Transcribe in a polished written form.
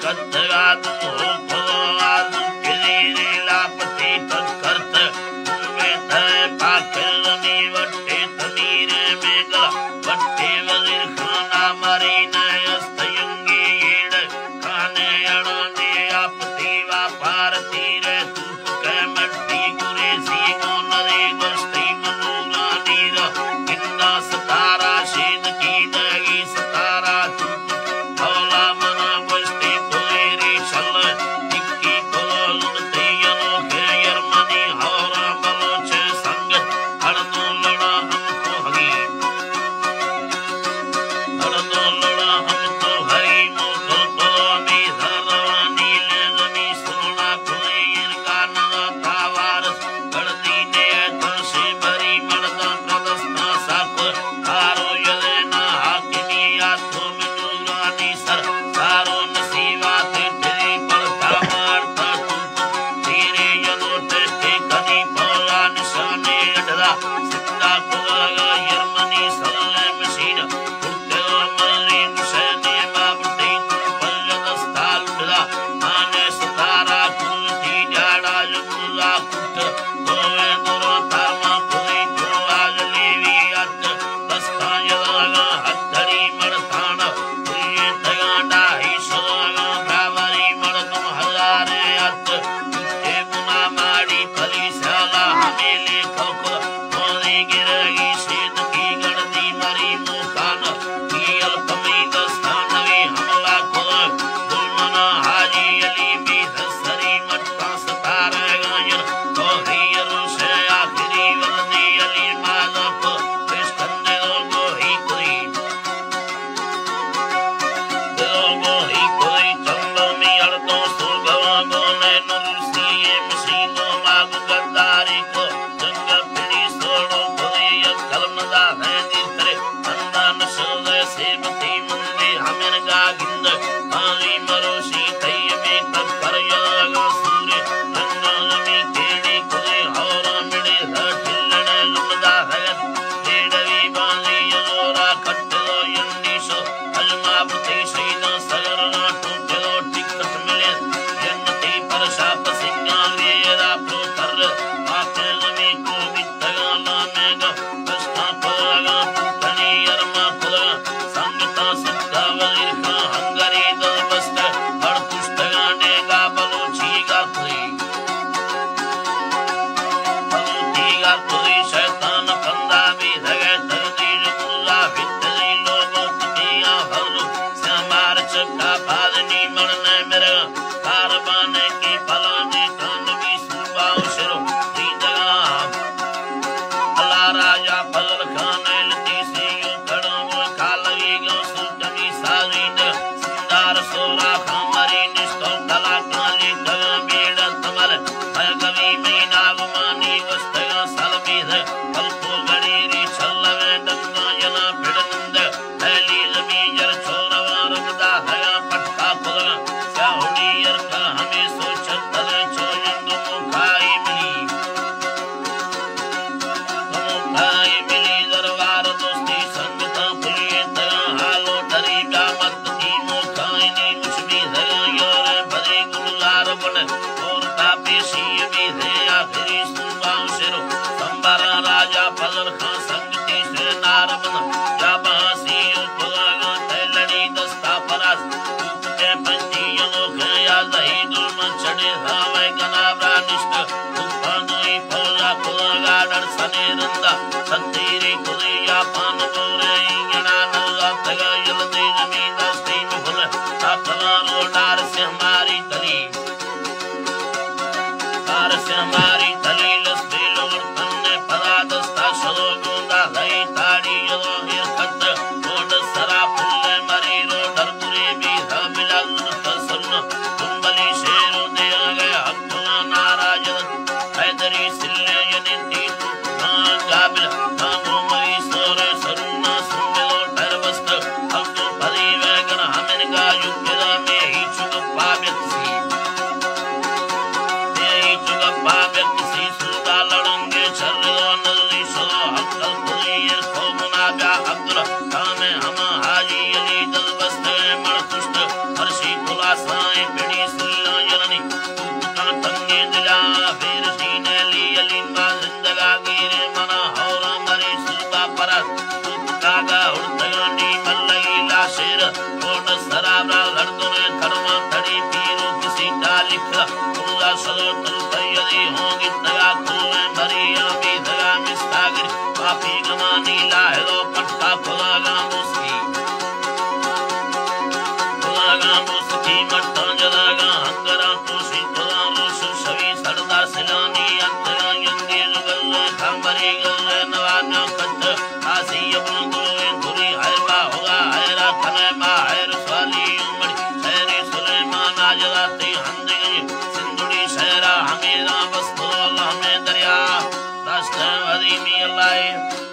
Hare नावरा लड़तों में धर्म धड़ी पीरो किसी का लिख पूरा सदो तुम तैयारी होगी दया खुले भरी आमी दया मिस्तागिर पापी गमानी लाहरो पट्टा खुलागा मुस्की मट्टा जलागा हंगरा खुशी खुदा रोश सभी सरदा सिलानी अंतरा यंगी जुगल खंबरी गल नवानो कच्च आसी अपन गुरुए धुरी हैबा होगा हैरा खने मा हैर स्वाली उमड़ी शहरी सुलेमान आजलाती हंदगी सिंधुड़ी शहरा हमेरा बस खुला में दरिया रास्ते हरी मी अल्लाह